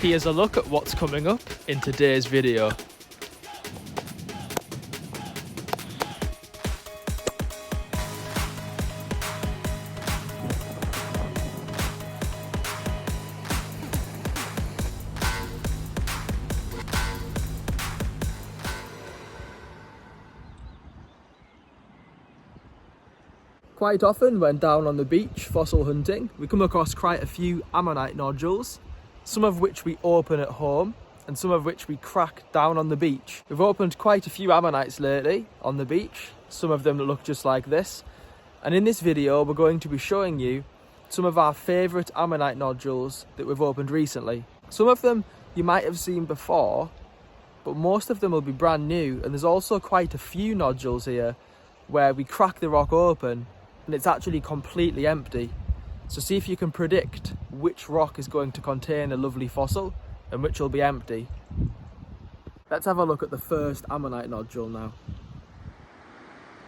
Here's a look at what's coming up in today's video. Quite often when down on the beach fossil hunting, we come across quite a few ammonite nodules, some of which we open at home and some of which we crack down on the beach. We've opened quite a few ammonites lately on the beach, some of them that look just like this. And in this video, we're going to be showing you some of our favourite ammonite nodules that we've opened recently. Some of them you might have seen before, but most of them will be brand new. And there's also quite a few nodules here where we crack the rock open and it's actually completely empty. So see if you can predict which rock is going to contain a lovely fossil and which will be empty. Let's have a look at the first ammonite nodule now.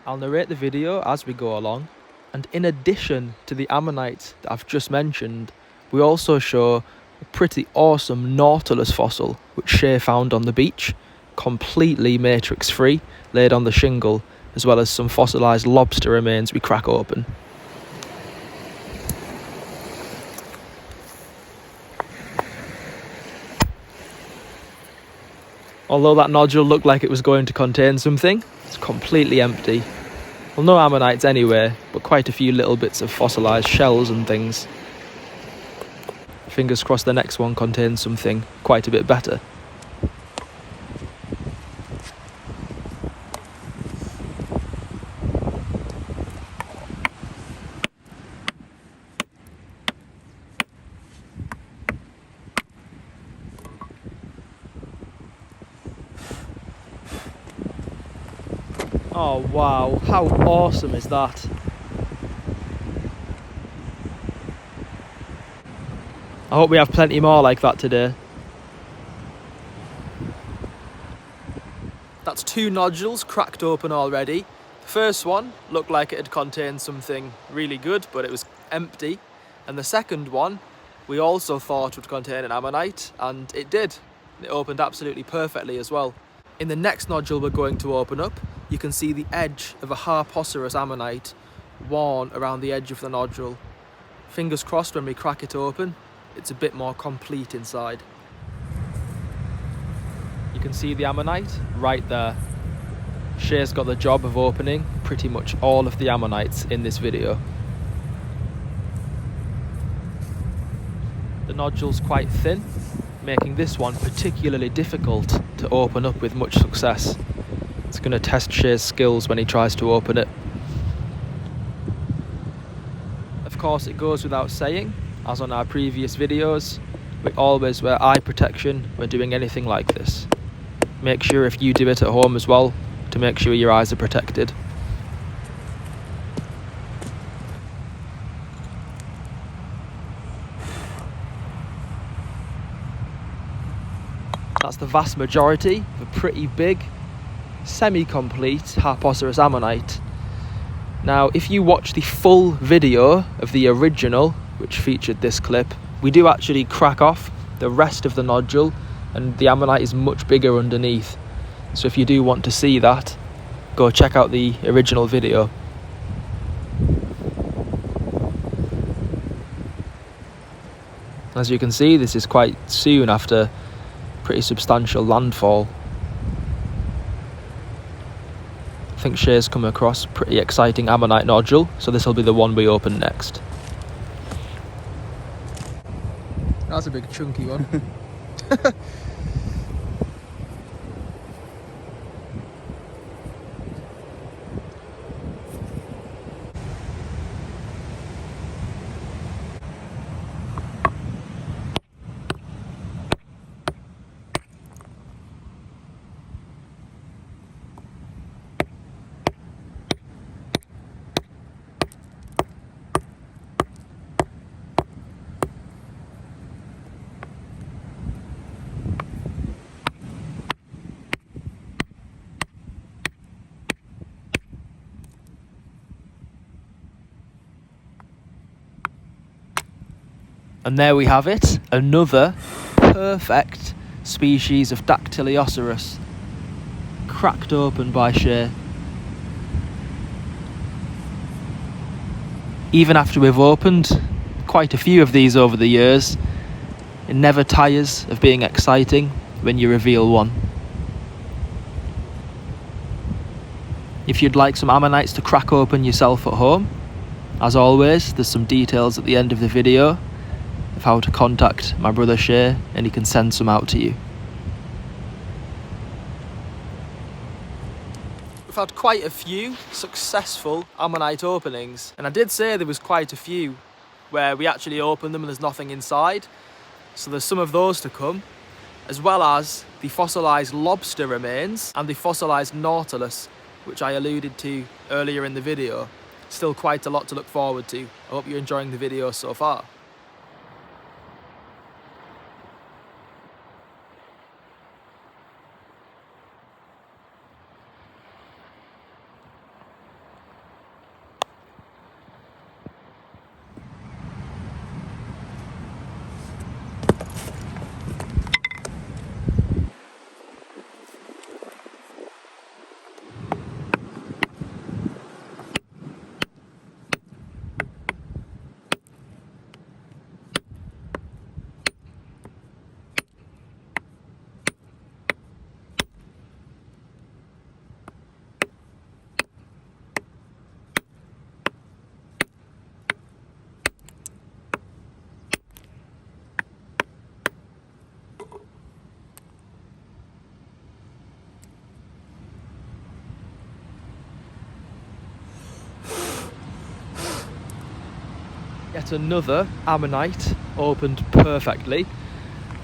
I'll narrate the video as we go along, and in addition to the ammonites that I've just mentioned, we also show a pretty awesome Nautilus fossil which Shay found on the beach, completely matrix free, laid on the shingle, as well as some fossilised lobster remains we crack open. Although that nodule looked like it was going to contain something, it's completely empty. Well, no ammonites anyway, but quite a few little bits of fossilised shells and things. Fingers crossed the next one contains something quite a bit better. Oh wow, how awesome is that? I hope we have plenty more like that today. That's two nodules cracked open already. The first one looked like it had contained something really good, but it was empty. And the second one we also thought would contain an ammonite, and it did. It opened absolutely perfectly as well. In the next nodule we're going to open up, you can see the edge of a harpocerous ammonite worn around the edge of the nodule. Fingers crossed when we crack it open, it's a bit more complete inside. You can see the ammonite right there. Shay's got the job of opening pretty much all of the ammonites in this video. The nodule's quite thin, making this one particularly difficult to open up with much success. It's going to test Shay's skills when he tries to open it. Of course, it goes without saying, as on our previous videos, we always wear eye protection when doing anything like this. Make sure if you do it at home as well, to make sure your eyes are protected. That's the vast majority of a pretty big, semi-complete harpocerous ammonite. Now, if you watch the full video of the original, which featured this clip, we do actually crack off the rest of the nodule, and the ammonite is much bigger underneath. So if you do want to see that, go check out the original video. As you can see, this is quite soon after pretty substantial landfall. I think Shay's come across a pretty exciting ammonite nodule, so this will be the one we open next. That's a big chunky one. And there we have it, another perfect species of Dactylioceras, cracked open by Shay. Even after we've opened quite a few of these over the years, it never tires of being exciting when you reveal one. If you'd like some ammonites to crack open yourself at home, as always, there's some details at the end of the video of how to contact my brother Shay, and he can send some out to you. We've had quite a few successful ammonite openings, and I did say there was quite a few where we actually opened them and there's nothing inside. So there's some of those to come, as well as the fossilised lobster remains and the fossilised Nautilus, which I alluded to earlier in the video. Still quite a lot to look forward to. I hope you're enjoying the video so far. Yet another ammonite opened perfectly,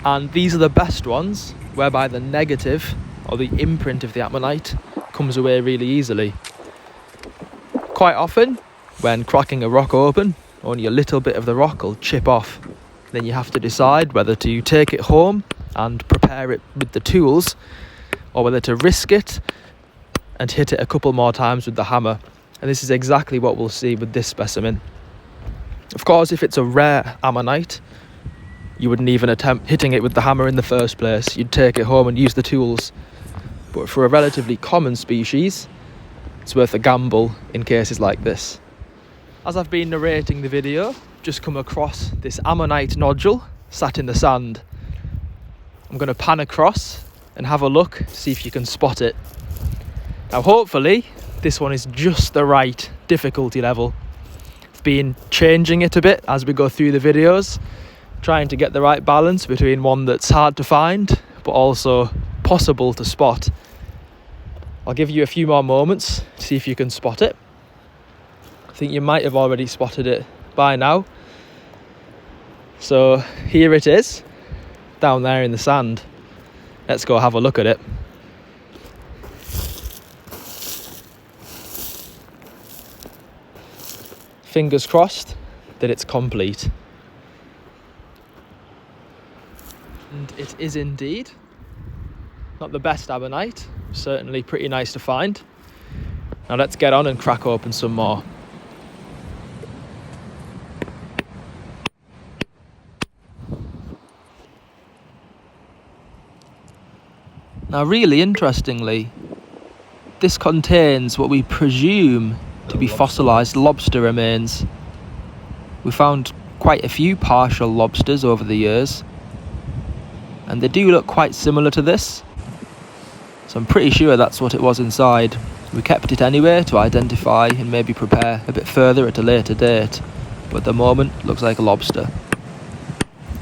and these are the best ones whereby the negative or the imprint of the ammonite comes away really easily. Quite often when cracking a rock open, only a little bit of the rock will chip off. Then you have to decide whether to take it home and prepare it with the tools, or whether to risk it and hit it a couple more times with the hammer. And this is exactly what we'll see with this specimen. Of course, if it's a rare ammonite, you wouldn't even attempt hitting it with the hammer in the first place. You'd take it home and use the tools. But for a relatively common species, it's worth a gamble in cases like this. As I've been narrating the video, I've just come across this ammonite nodule sat in the sand. I'm going to pan across and have a look to see if you can spot it. Now hopefully this one is just the right difficulty level. Been changing it a bit as we go through the videos, trying to get the right balance between one that's hard to find but also possible to spot. I'll give you a few more moments to see if you can spot it. I think you might have already spotted it by now. So here it is, down there in the sand. Let's go have a look at it. Fingers crossed that it's complete. And it is indeed. Not the best ammonite, certainly pretty nice to find. Now let's get on and crack open some more. Now really interestingly, this contains what we presume to be fossilised lobster remains. We found quite a few partial lobsters over the years, and they do look quite similar to this, so I'm pretty sure that's what it was inside. We kept it anyway to identify and maybe prepare a bit further at a later date, but at the moment it looks like a lobster.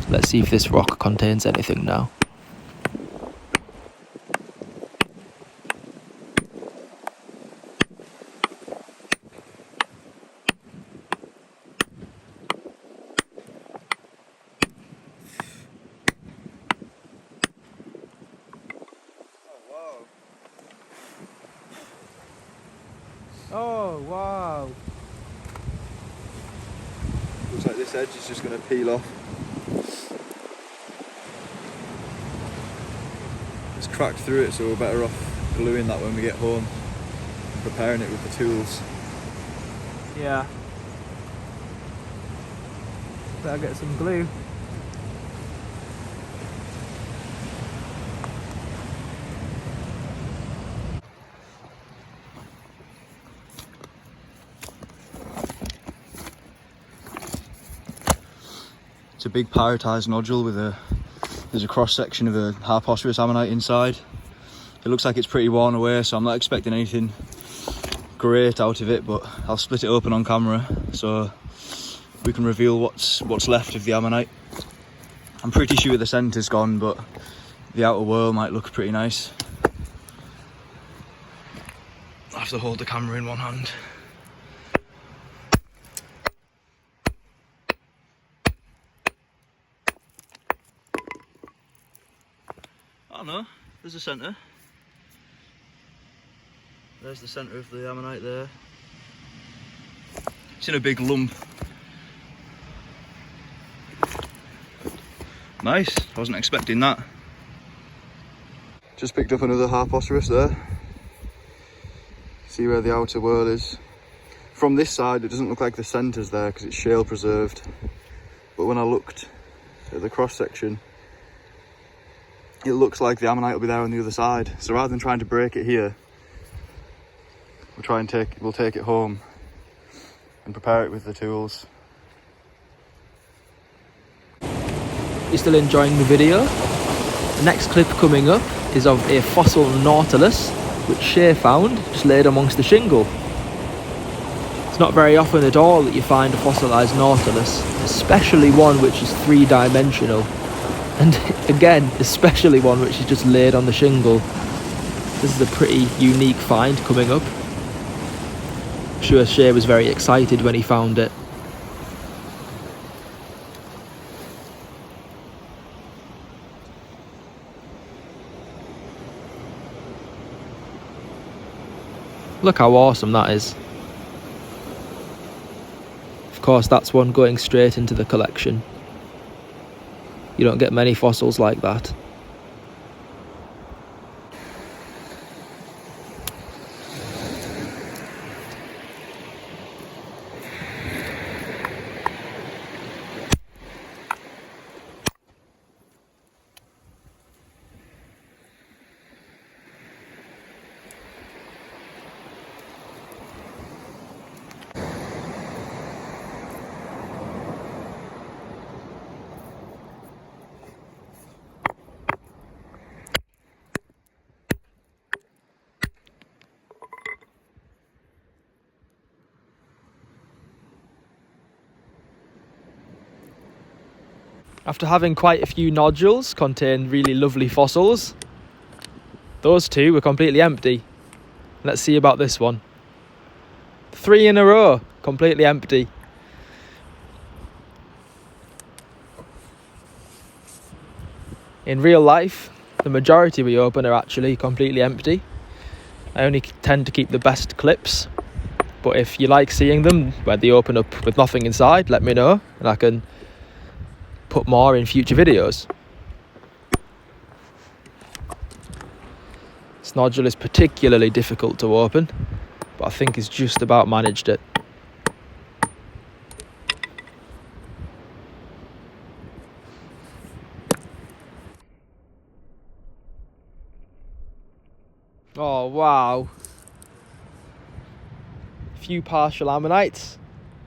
Let's see if this rock contains anything now. Oh wow! Looks like this edge is just going to peel off. It's cracked through it, so we're better off gluing that when we get home, preparing it with the tools. Yeah. Better get some glue. It's a big pyritized nodule with there's a cross section of a Harposterus ammonite inside. It looks like it's pretty worn away, so I'm not expecting anything great out of it, but I'll split it open on camera so we can reveal what's left of the ammonite. I'm pretty sure the centre's gone, but the outer whorl might look pretty nice. I have to hold the camera in one hand. Oh no, there's a centre. There's the centre of the ammonite there. It's in a big lump. Nice, I wasn't expecting that. Just picked up another Harposterus there. See where the outer whorl is. From this side it doesn't look like the centre's there because it's shale preserved. But when I looked at the cross section, it looks like the ammonite will be there on the other side. So rather than trying to break it here, we'll take it home and prepare it with the tools. You're still enjoying the video? The next clip coming up is of a fossil Nautilus which Shay found just laid amongst the shingle. It's not very often at all that you find a fossilised Nautilus, especially one which is three-dimensional. And again, especially one which is just laid on the shingle. This is a pretty unique find coming up. I'm sure Shay was very excited when he found it. Look how awesome that is. Of course, that's one going straight into the collection. You don't get many fossils like that. After having quite a few nodules contain really lovely fossils, those two were completely empty. Let's see about this one. 3 in a row, completely empty. In real life, the majority we open are actually completely empty. I only tend to keep the best clips, but if you like seeing them where they open up with nothing inside, let me know and I can put more in future videos. This nodule is particularly difficult to open, but I think it's just about managed it. Oh wow. A few partial ammonites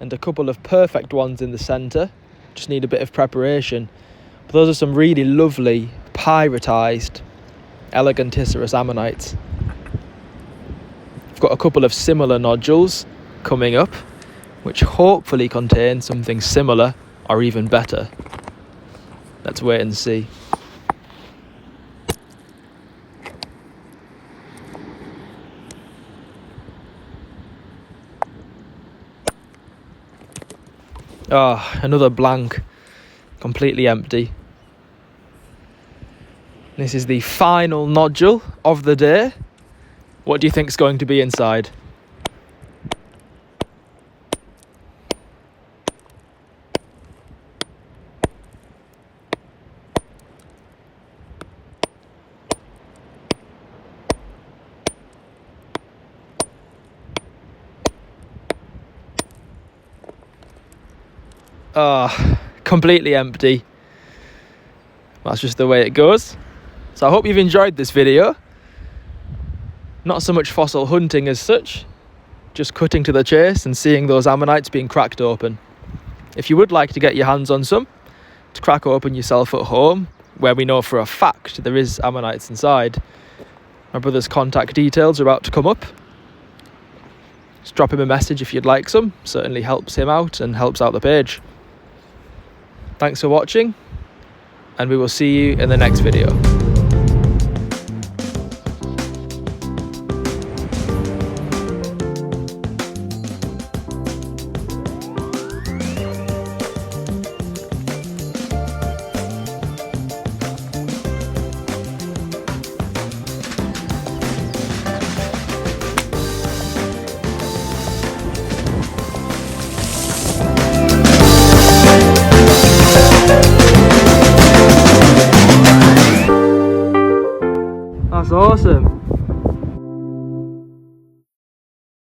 and a couple of perfect ones in the centre. Just need a bit of preparation. But those are some really lovely pyritized eleganticerous ammonites. I've got a couple of similar nodules coming up which hopefully contain something similar or even better. Let's wait and see. Ah, another blank, completely empty. This is the final nodule of the day. What do you think is going to be inside? Completely empty. That's just the way it goes. So I hope you've enjoyed this video. Not so much fossil hunting as such, just cutting to the chase and seeing those ammonites being cracked open. If you would like to get your hands on some, to crack open yourself at home, where we know for a fact there is ammonites inside. My brother's contact details are about to come up. Just drop him a message if you'd like some. Certainly helps him out and helps out the page. Thanks for watching, and we will see you in the next video. That's awesome.